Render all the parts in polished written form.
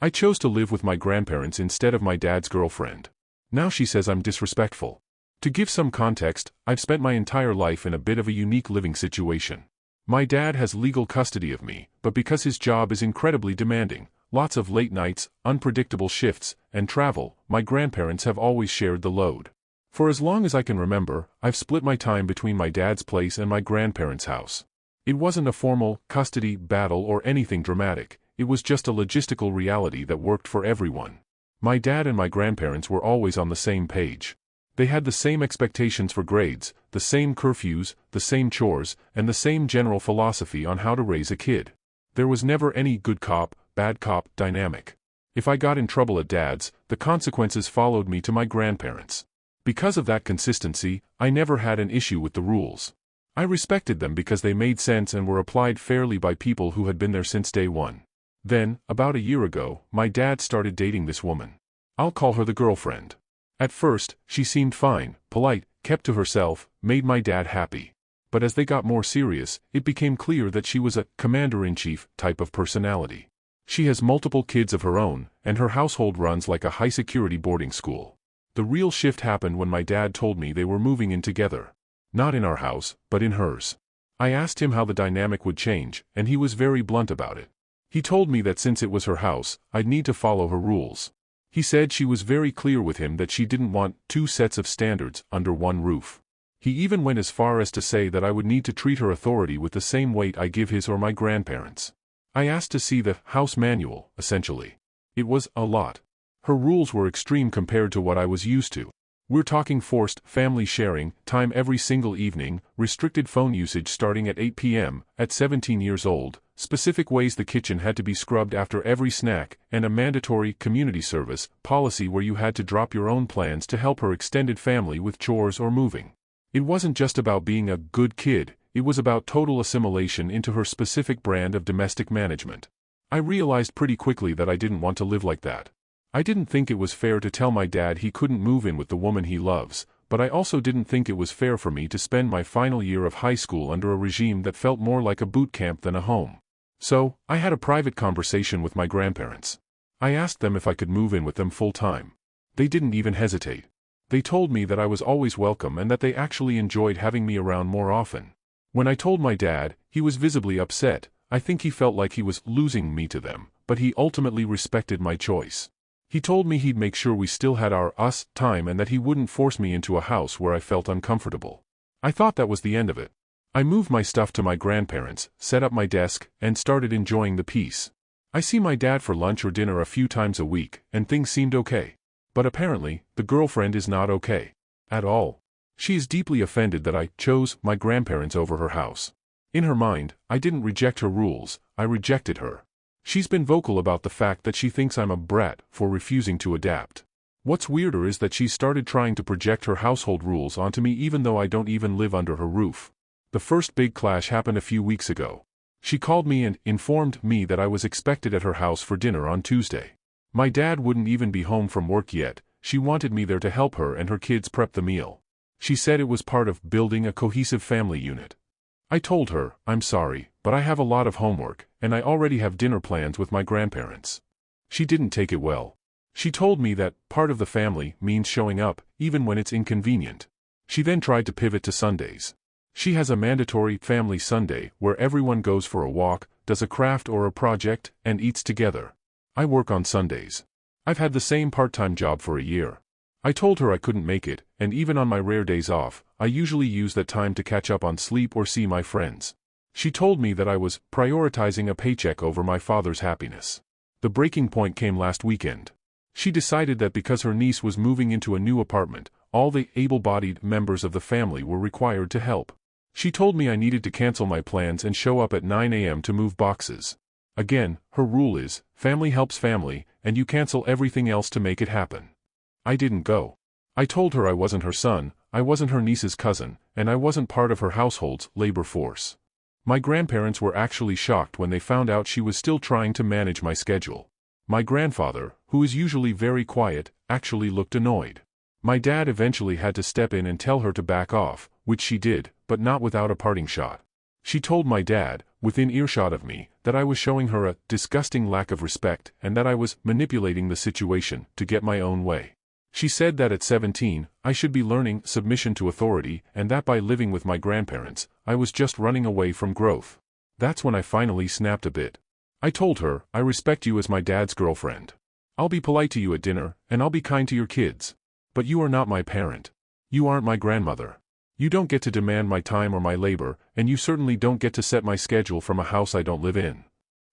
I chose to live with my grandparents instead of my dad's girlfriend. Now she says I'm disrespectful. To give some context, I've spent my entire life in a bit of a unique living situation. My dad has legal custody of me, but because his job is incredibly demanding, lots of late nights, unpredictable shifts, and travel, my grandparents have always shared the load. For as long as I can remember, I've split my time between my dad's place and my grandparents' house. It wasn't a formal custody battle or anything dramatic, it was just a logistical reality that worked for everyone. My dad and my grandparents were always on the same page. They had the same expectations for grades, the same curfews, the same chores, and the same general philosophy on how to raise a kid. There was never any good cop, bad cop dynamic. If I got in trouble at dad's, the consequences followed me to my grandparents. Because of that consistency, I never had an issue with the rules. I respected them because they made sense and were applied fairly by people who had been there since day one. Then, about a year ago, my dad started dating this woman. I'll call her the girlfriend. At first, she seemed fine, polite, kept to herself, made my dad happy. But as they got more serious, it became clear that she was a commander-in-chief type of personality. She has multiple kids of her own, and her household runs like a high-security boarding school. The real shift happened when my dad told me they were moving in together. Not in our house, but in hers. I asked him how the dynamic would change, and he was very blunt about it. He told me that since it was her house, I'd need to follow her rules. He said she was very clear with him that she didn't want two sets of standards under one roof. He even went as far as to say that I would need to treat her authority with the same weight I give his or my grandparents. I asked to see the house manual, essentially. It was a lot. Her rules were extreme compared to what I was used to. We're talking forced family sharing, time every single evening, restricted phone usage starting at 8 p.m., at 17 years old, specific ways the kitchen had to be scrubbed after every snack, and a mandatory community service policy where you had to drop your own plans to help her extended family with chores or moving. It wasn't just about being a good kid, it was about total assimilation into her specific brand of domestic management. I realized pretty quickly that I didn't want to live like that. I didn't think it was fair to tell my dad he couldn't move in with the woman he loves, but I also didn't think it was fair for me to spend my final year of high school under a regime that felt more like a boot camp than a home. So, I had a private conversation with my grandparents. I asked them if I could move in with them full-time. They didn't even hesitate. They told me that I was always welcome and that they actually enjoyed having me around more often. When I told my dad, he was visibly upset. I think he felt like he was losing me to them, but he ultimately respected my choice. He told me he'd make sure we still had our us time and that he wouldn't force me into a house where I felt uncomfortable. I thought that was the end of it. I moved my stuff to my grandparents, set up my desk, and started enjoying the peace. I see my dad for lunch or dinner a few times a week, and things seemed okay. But apparently, the girlfriend is not okay. At all. She is deeply offended that I chose my grandparents over her house. In her mind, I didn't reject her rules, I rejected her. She's been vocal about the fact that she thinks I'm a brat for refusing to adapt. What's weirder is that she's started trying to project her household rules onto me even though I don't even live under her roof. The first big clash happened a few weeks ago. She called me and informed me that I was expected at her house for dinner on Tuesday. My dad wouldn't even be home from work yet. She wanted me there to help her and her kids prep the meal. She said it was part of building a cohesive family unit. I told her, I'm sorry, but I have a lot of homework, and I already have dinner plans with my grandparents. She didn't take it well. She told me that part of the family means showing up, even when it's inconvenient. She then tried to pivot to Sundays. She has a mandatory family Sunday where everyone goes for a walk, does a craft or a project, and eats together. I work on Sundays. I've had the same part-time job for a year. I told her I couldn't make it, and even on my rare days off, I usually use that time to catch up on sleep or see my friends. She told me that I was prioritizing a paycheck over my father's happiness. The breaking point came last weekend. She decided that because her niece was moving into a new apartment, all the able-bodied members of the family were required to help. She told me I needed to cancel my plans and show up at 9 a.m. to move boxes. Again, her rule is, family helps family, and you cancel everything else to make it happen. I didn't go. I told her I wasn't her son, I wasn't her niece's cousin, and I wasn't part of her household's labor force. My grandparents were actually shocked when they found out she was still trying to manage my schedule. My grandfather, who is usually very quiet, actually looked annoyed. My dad eventually had to step in and tell her to back off, which she did, but not without a parting shot. She told my dad, within earshot of me, that I was showing her a disgusting lack of respect and that I was manipulating the situation to get my own way. She said that at 17, I should be learning submission to authority and that by living with my grandparents, I was just running away from growth. That's when I finally snapped a bit. I told her, I respect you as my dad's girlfriend. I'll be polite to you at dinner, and I'll be kind to your kids. But you are not my parent. You aren't my grandmother. You don't get to demand my time or my labor, and you certainly don't get to set my schedule from a house I don't live in.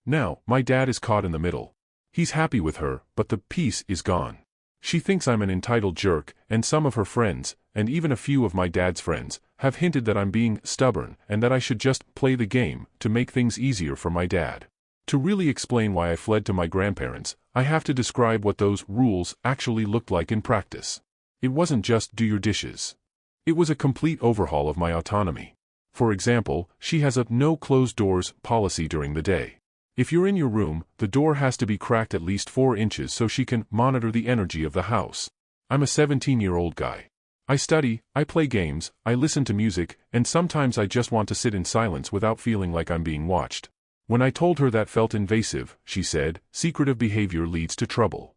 Now, my dad is caught in the middle. He's happy with her, but the peace is gone. She thinks I'm an entitled jerk, and some of her friends, and even a few of my dad's friends, have hinted that I'm being stubborn and that I should just play the game to make things easier for my dad. To really explain why I fled to my grandparents, I have to describe what those rules actually looked like in practice. It wasn't just do your dishes. It was a complete overhaul of my autonomy. For example, she has a no closed doors policy during the day. If you're in your room, the door has to be cracked at least 4 inches so she can monitor the energy of the house. I'm a 17-year-old guy. I study, I play games, I listen to music, and sometimes I just want to sit in silence without feeling like I'm being watched. When I told her that felt invasive, she said, secretive behavior leads to trouble.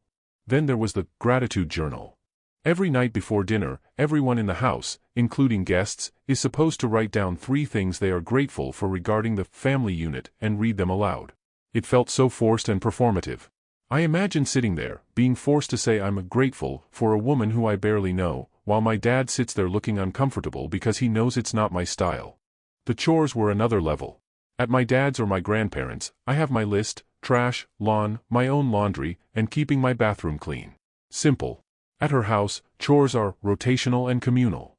Then there was the gratitude journal. Every night before dinner, everyone in the house, including guests, is supposed to write down 3 things they are grateful for regarding the family unit and read them aloud. It felt so forced and performative. I imagine sitting there, being forced to say I'm grateful for a woman who I barely know, while my dad sits there looking uncomfortable because he knows it's not my style. The chores were another level. At my dad's or my grandparents', I have my list, trash, lawn, my own laundry, and keeping my bathroom clean. Simple. At her house, chores are rotational and communal.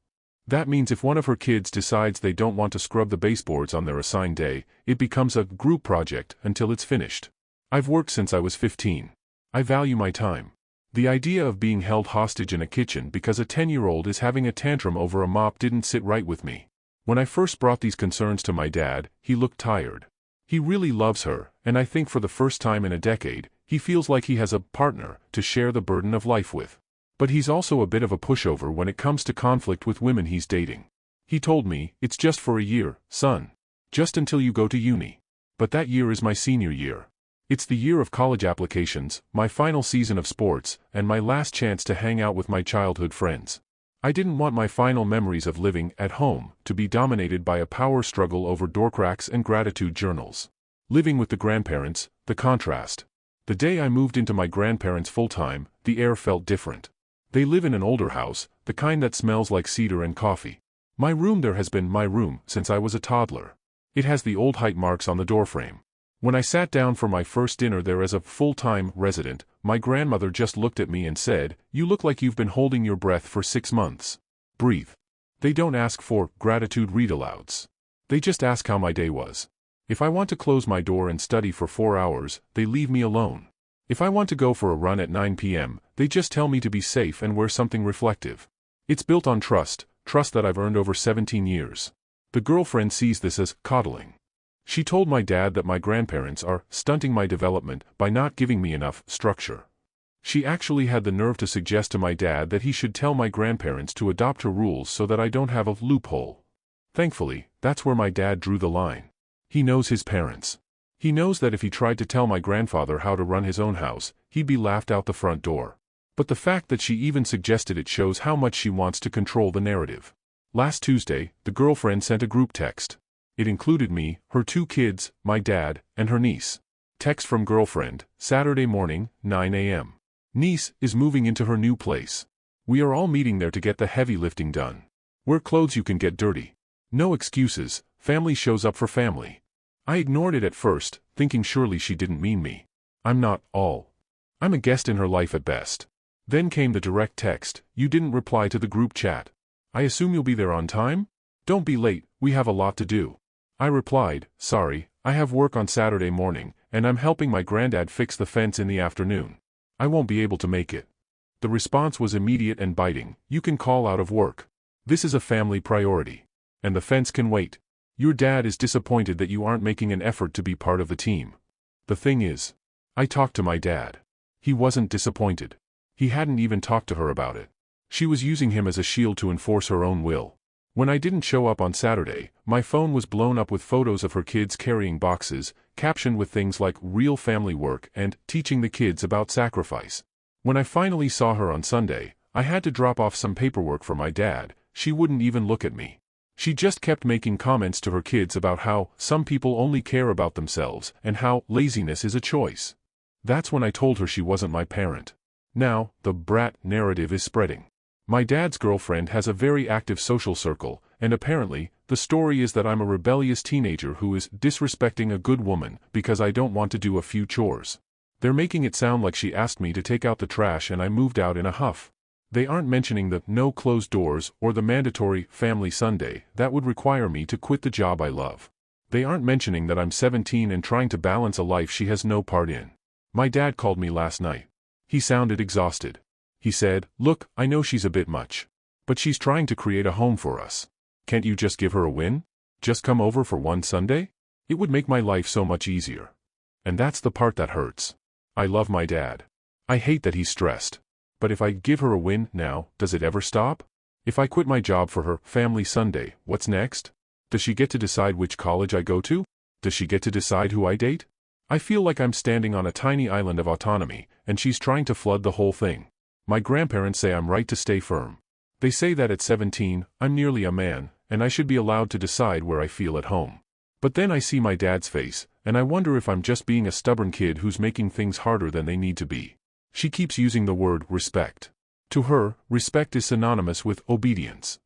That means if one of her kids decides they don't want to scrub the baseboards on their assigned day, it becomes a group project until it's finished. I've worked since I was 15. I value my time. The idea of being held hostage in a kitchen because a 10-year-old is having a tantrum over a mop didn't sit right with me. When I first brought these concerns to my dad, he looked tired. He really loves her, and I think for the first time in a decade, he feels like he has a partner to share the burden of life with. But he's also a bit of a pushover when it comes to conflict with women he's dating. He told me, it's just for a year, son. Just until you go to uni. But that year is my senior year. It's the year of college applications, my final season of sports, and my last chance to hang out with my childhood friends. I didn't want my final memories of living at home to be dominated by a power struggle over door cracks and gratitude journals. Living with the grandparents, the contrast. The day I moved into my grandparents full-time, the air felt different. They live in an older house, the kind that smells like cedar and coffee. My room there has been my room since I was a toddler. It has the old height marks on the doorframe. When I sat down for my first dinner there as a full-time resident, my grandmother just looked at me and said, "You look like you've been holding your breath for 6 months. Breathe." They don't ask for gratitude read-alouds. They just ask how my day was. If I want to close my door and study for 4 hours, they leave me alone. If I want to go for a run at 9 p.m., they just tell me to be safe and wear something reflective. It's built on trust that I've earned over 17 years. The girlfriend sees this as coddling. She told my dad that my grandparents are stunting my development by not giving me enough structure. She actually had the nerve to suggest to my dad that he should tell my grandparents to adopt her rules so that I don't have a loophole. Thankfully, that's where my dad drew the line. He knows his parents. He knows that if he tried to tell my grandfather how to run his own house, he'd be laughed out the front door. But the fact that she even suggested it shows how much she wants to control the narrative. Last Tuesday, the girlfriend sent a group text. It included me, her 2 kids, my dad, and her niece. Text from girlfriend, Saturday morning, 9 a.m. Niece is moving into her new place. We are all meeting there to get the heavy lifting done. Wear clothes you can get dirty. No excuses, family shows up for family. I ignored it at first, thinking surely she didn't mean me. I'm not all. I'm a guest in her life at best. Then came the direct text, "You didn't reply to the group chat. I assume you'll be there on time? Don't be late, we have a lot to do." I replied, "Sorry, I have work on Saturday morning, and I'm helping my granddad fix the fence in the afternoon. I won't be able to make it." The response was immediate and biting, "You can call out of work. This is a family priority. And the fence can wait. Your dad is disappointed that you aren't making an effort to be part of the team." The thing is, I talked to my dad. He wasn't disappointed. He hadn't even talked to her about it. She was using him as a shield to enforce her own will. When I didn't show up on Saturday, my phone was blown up with photos of her kids carrying boxes, captioned with things like real family work and teaching the kids about sacrifice. When I finally saw her on Sunday, I had to drop off some paperwork for my dad. She wouldn't even look at me. She just kept making comments to her kids about how some people only care about themselves and how laziness is a choice. That's when I told her she wasn't my parent. Now, the brat narrative is spreading. My dad's girlfriend has a very active social circle, and apparently, the story is that I'm a rebellious teenager who is disrespecting a good woman because I don't want to do a few chores. They're making it sound like she asked me to take out the trash and I moved out in a huff. They aren't mentioning the no closed doors or the mandatory family Sunday that would require me to quit the job I love. They aren't mentioning that I'm 17 and trying to balance a life she has no part in. My dad called me last night. He sounded exhausted. He said, "Look, I know she's a bit much. But she's trying to create a home for us. Can't you just give her a win? Just come over for one Sunday? It would make my life so much easier." And that's the part that hurts. I love my dad. I hate that he's stressed. But if I give her a win now, does it ever stop? If I quit my job for her family Sunday, what's next? Does she get to decide which college I go to? Does she get to decide who I date? I feel like I'm standing on a tiny island of autonomy, and she's trying to flood the whole thing. My grandparents say I'm right to stay firm. They say that at 17, I'm nearly a man, and I should be allowed to decide where I feel at home. But then I see my dad's face, and I wonder if I'm just being a stubborn kid who's making things harder than they need to be. She keeps using the word respect. To her, respect is synonymous with obedience.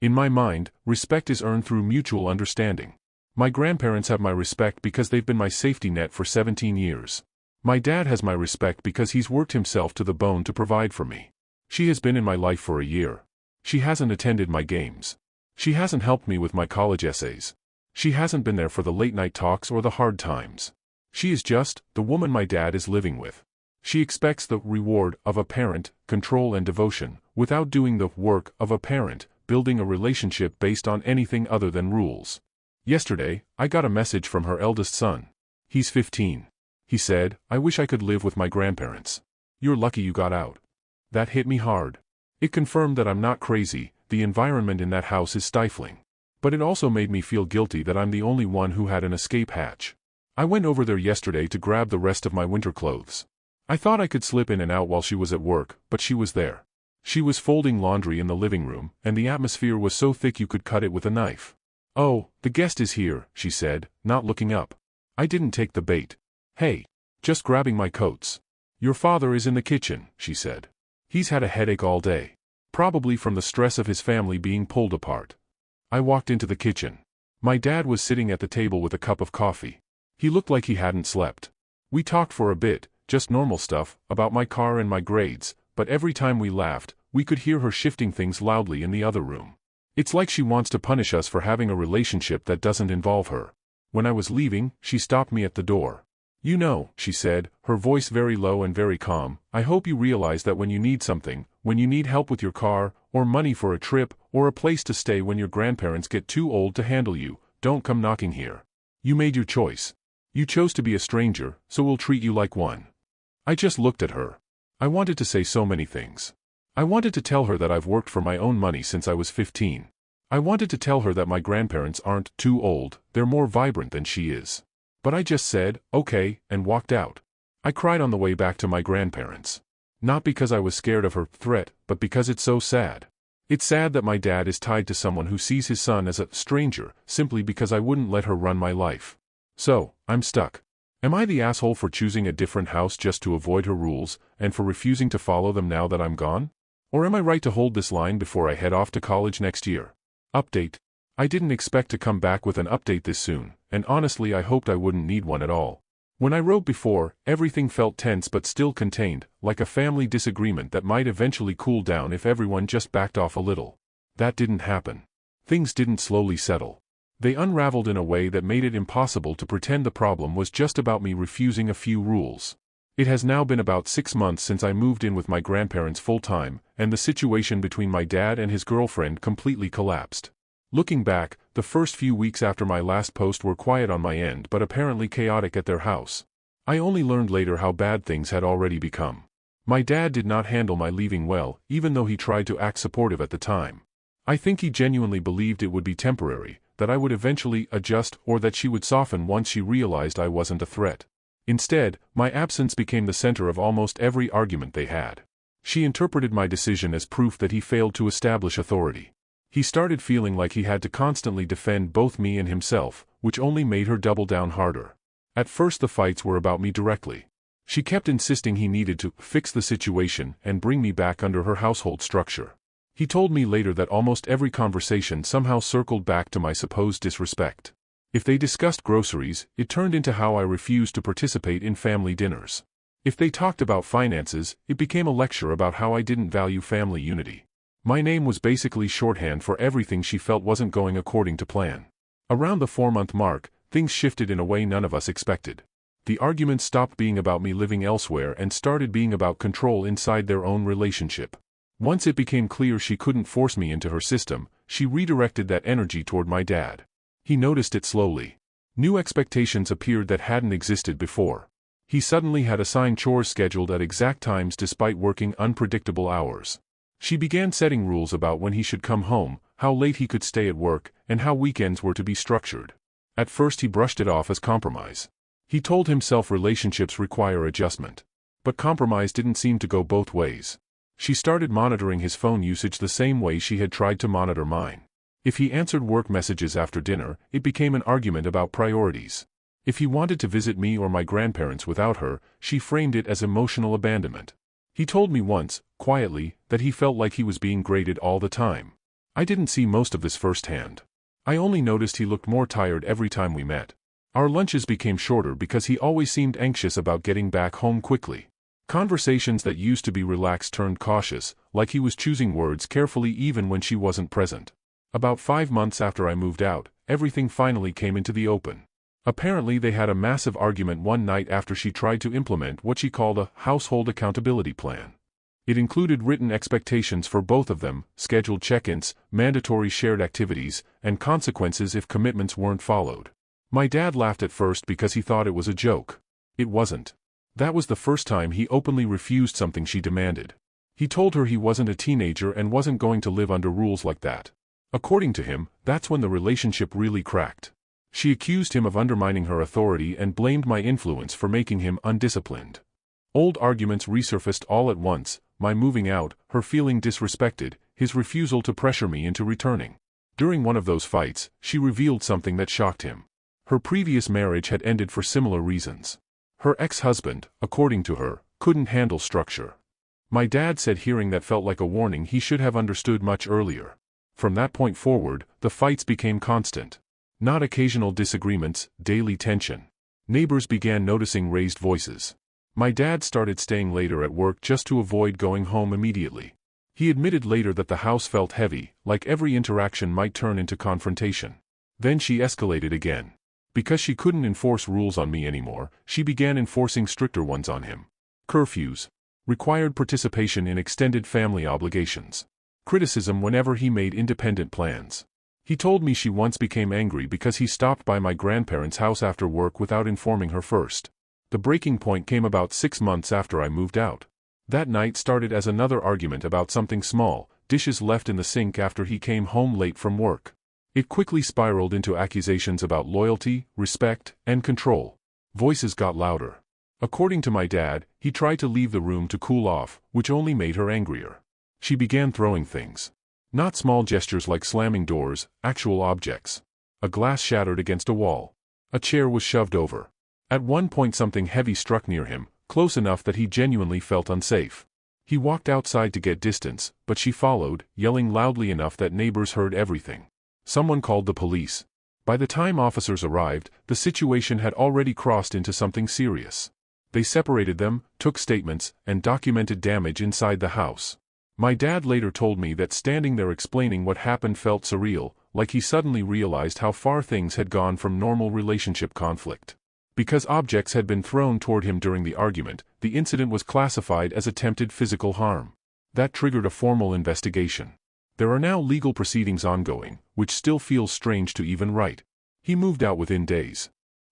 In my mind, respect is earned through mutual understanding. My grandparents have my respect because they've been my safety net for 17 years. My dad has my respect because he's worked himself to the bone to provide for me. She has been in my life for a year. She hasn't attended my games. She hasn't helped me with my college essays. She hasn't been there for the late-night talks or the hard times. She is just the woman my dad is living with. She expects the reward of a parent, control and devotion, without doing the work of a parent, building a relationship based on anything other than rules. Yesterday, I got a message from her eldest son. He's 15. He said, "I wish I could live with my grandparents. You're lucky you got out." That hit me hard. It confirmed that I'm not crazy. The environment in that house is stifling. But it also made me feel guilty that I'm the only one who had an escape hatch. I went over there yesterday to grab the rest of my winter clothes. I thought I could slip in and out while she was at work, but she was there. She was folding laundry in the living room, and the atmosphere was so thick you could cut it with a knife. "Oh, the guest is here," she said, not looking up. I didn't take the bait. "Hey, just grabbing my coats. Your father is in the kitchen," she said. "He's had a headache all day. Probably from the stress of his family being pulled apart." I walked into the kitchen. My dad was sitting at the table with a cup of coffee. He looked like he hadn't slept. We talked for a bit, just normal stuff, about my car and my grades, but every time we laughed, we could hear her shifting things loudly in the other room. It's like she wants to punish us for having a relationship that doesn't involve her. When I was leaving, she stopped me at the door. "You know," she said, her voice very low and very calm, "I hope you realize that when you need something, when you need help with your car, or money for a trip, or a place to stay when your grandparents get too old to handle you, don't come knocking here. You made your choice. You chose to be a stranger, so we'll treat you like one." I just looked at her. I wanted to say so many things. I wanted to tell her that I've worked for my own money since I was 15. I wanted to tell her that my grandparents aren't too old, they're more vibrant than she is. But I just said, "Okay," and walked out. I cried on the way back to my grandparents. Not because I was scared of her threat, but because it's so sad. It's sad that my dad is tied to someone who sees his son as a stranger, simply because I wouldn't let her run my life. So, I'm stuck. Am I the asshole for choosing a different house just to avoid her rules, and for refusing to follow them now that I'm gone? Or am I right to hold this line before I head off to college next year? Update. I didn't expect to come back with an update this soon, and honestly I hoped I wouldn't need one at all. When I wrote before, everything felt tense but still contained, like a family disagreement that might eventually cool down if everyone just backed off a little. That didn't happen. Things didn't slowly settle. They unraveled in a way that made it impossible to pretend the problem was just about me refusing a few rules. It has now been about 6 months since I moved in with my grandparents full-time, and the situation between my dad and his girlfriend completely collapsed. Looking back, the first few weeks after my last post were quiet on my end but apparently chaotic at their house. I only learned later how bad things had already become. My dad did not handle my leaving well, even though he tried to act supportive at the time. I think he genuinely believed it would be temporary, that I would eventually adjust or that she would soften once she realized I wasn't a threat. Instead, my absence became the center of almost every argument they had. She interpreted my decision as proof that he failed to establish authority. He started feeling like he had to constantly defend both me and himself, which only made her double down harder. At first the fights were about me directly. She kept insisting he needed to fix the situation and bring me back under her household structure. He told me later that almost every conversation somehow circled back to my supposed disrespect. If they discussed groceries, it turned into how I refused to participate in family dinners. If they talked about finances, it became a lecture about how I didn't value family unity. My name was basically shorthand for everything she felt wasn't going according to plan. Around the 4-month mark, things shifted in a way none of us expected. The arguments stopped being about me living elsewhere and started being about control inside their own relationship. Once it became clear she couldn't force me into her system, she redirected that energy toward my dad. He noticed it slowly. New expectations appeared that hadn't existed before. He suddenly had assigned chores scheduled at exact times despite working unpredictable hours. She began setting rules about when he should come home, how late he could stay at work, and how weekends were to be structured. At first he brushed it off as compromise. He told himself relationships require adjustment. But compromise didn't seem to go both ways. She started monitoring his phone usage the same way she had tried to monitor mine. If he answered work messages after dinner, it became an argument about priorities. If he wanted to visit me or my grandparents without her, she framed it as emotional abandonment. He told me once, quietly, that he felt like he was being graded all the time. I didn't see most of this firsthand. I only noticed he looked more tired every time we met. Our lunches became shorter because he always seemed anxious about getting back home quickly. Conversations that used to be relaxed turned cautious, like he was choosing words carefully even when she wasn't present. About 5 months after I moved out, everything finally came into the open. Apparently they had a massive argument one night after she tried to implement what she called a household accountability plan. It included written expectations for both of them, scheduled check-ins, mandatory shared activities, and consequences if commitments weren't followed. My dad laughed at first because he thought it was a joke. It wasn't. That was the first time he openly refused something she demanded. He told her he wasn't a teenager and wasn't going to live under rules like that. According to him, that's when the relationship really cracked. She accused him of undermining her authority and blamed my influence for making him undisciplined. Old arguments resurfaced all at once, my moving out, her feeling disrespected, his refusal to pressure me into returning. During one of those fights, she revealed something that shocked him. Her previous marriage had ended for similar reasons. Her ex-husband, according to her, couldn't handle structure. My dad said hearing that felt like a warning he should have understood much earlier. From that point forward, the fights became constant. Not occasional disagreements, daily tension. Neighbors began noticing raised voices. My dad started staying later at work just to avoid going home immediately. He admitted later that the house felt heavy, like every interaction might turn into confrontation. Then she escalated again. Because she couldn't enforce rules on me anymore, she began enforcing stricter ones on him. Curfews. Required participation in extended family obligations. Criticism whenever he made independent plans. He told me she once became angry because he stopped by my grandparents' house after work without informing her first. The breaking point came about 6 months after I moved out. That night started as another argument about something small, dishes left in the sink after he came home late from work. It quickly spiraled into accusations about loyalty, respect, and control. Voices got louder. According to my dad, he tried to leave the room to cool off, which only made her angrier. She began throwing things. Not small gestures like slamming doors, actual objects. A glass shattered against a wall. A chair was shoved over. At one point something heavy struck near him, close enough that he genuinely felt unsafe. He walked outside to get distance, but she followed, yelling loudly enough that neighbors heard everything. Someone called the police. By the time officers arrived, the situation had already crossed into something serious. They separated them, took statements, and documented damage inside the house. My dad later told me that standing there explaining what happened felt surreal, like he suddenly realized how far things had gone from normal relationship conflict. Because objects had been thrown toward him during the argument, the incident was classified as attempted physical harm. That triggered a formal investigation. There are now legal proceedings ongoing, which still feels strange to even write. He moved out within days.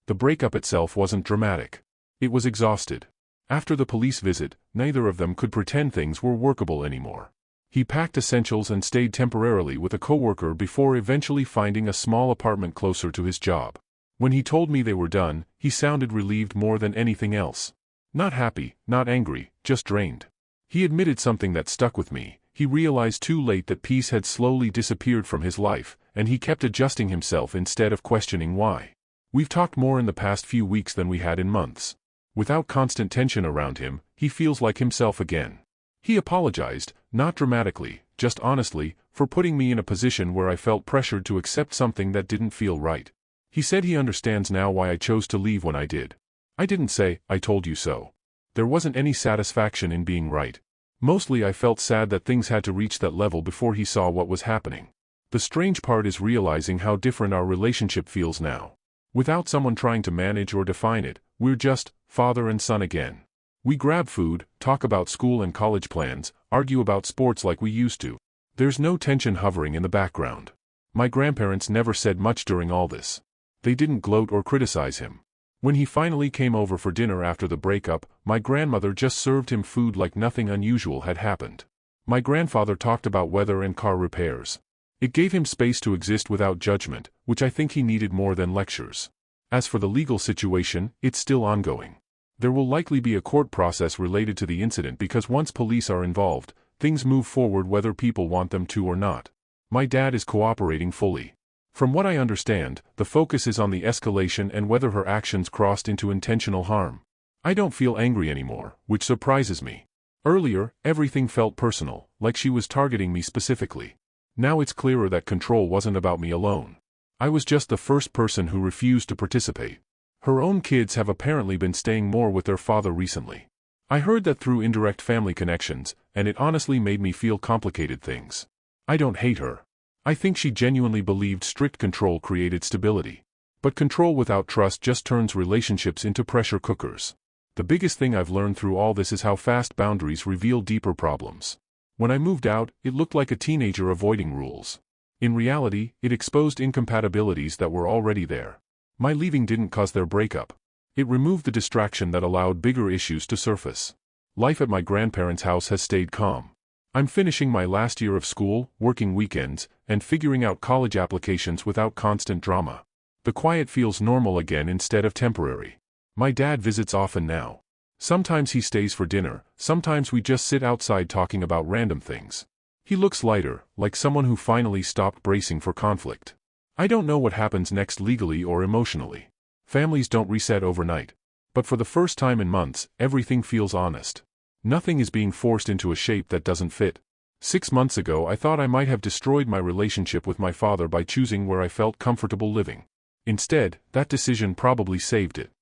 The breakup itself wasn't dramatic. It was exhausted. After the police visit, neither of them could pretend things were workable anymore. He packed essentials and stayed temporarily with a coworker before eventually finding a small apartment closer to his job. When he told me they were done, he sounded relieved more than anything else. Not happy, not angry, just drained. He admitted something that stuck with me. He realized too late that peace had slowly disappeared from his life, and he kept adjusting himself instead of questioning why. We've talked more in the past few weeks than we had in months. Without constant tension around him, he feels like himself again. He apologized, not dramatically, just honestly, for putting me in a position where I felt pressured to accept something that didn't feel right. He said he understands now why I chose to leave when I did. I didn't say, "I told you so." There wasn't any satisfaction in being right. Mostly I felt sad that things had to reach that level before he saw what was happening. The strange part is realizing how different our relationship feels now. Without someone trying to manage or define it, we're just father and son again. We grab food, talk about school and college plans, argue about sports like we used to. There's no tension hovering in the background. My grandparents never said much during all this. They didn't gloat or criticize him. When he finally came over for dinner after the breakup, my grandmother just served him food like nothing unusual had happened. My grandfather talked about weather and car repairs. It gave him space to exist without judgment, which I think he needed more than lectures. As for the legal situation, it's still ongoing. There will likely be a court process related to the incident because once police are involved, things move forward whether people want them to or not. My dad is cooperating fully. From what I understand, the focus is on the escalation and whether her actions crossed into intentional harm. I don't feel angry anymore, which surprises me. Earlier, everything felt personal, like she was targeting me specifically. Now it's clearer that control wasn't about me alone. I was just the first person who refused to participate. Her own kids have apparently been staying more with their father recently. I heard that through indirect family connections, and it honestly made me feel complicated things. I don't hate her. I think she genuinely believed strict control created stability. But control without trust just turns relationships into pressure cookers. The biggest thing I've learned through all this is how fast boundaries reveal deeper problems. When I moved out, it looked like a teenager avoiding rules. In reality, it exposed incompatibilities that were already there. My leaving didn't cause their breakup. It removed the distraction that allowed bigger issues to surface. Life at my grandparents' house has stayed calm. I'm finishing my last year of school, working weekends, and figuring out college applications without constant drama. The quiet feels normal again instead of temporary. My dad visits often now. Sometimes he stays for dinner, sometimes we just sit outside talking about random things. He looks lighter, like someone who finally stopped bracing for conflict. I don't know what happens next legally or emotionally. Families don't reset overnight. But for the first time in months, everything feels honest. Nothing is being forced into a shape that doesn't fit. 6 months ago I thought I might have destroyed my relationship with my father by choosing where I felt comfortable living. Instead, that decision probably saved it.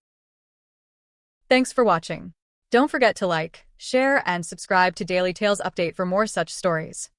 Thanks for watching. Don't forget to like, share, and subscribe to Daily Tales Update for more such stories.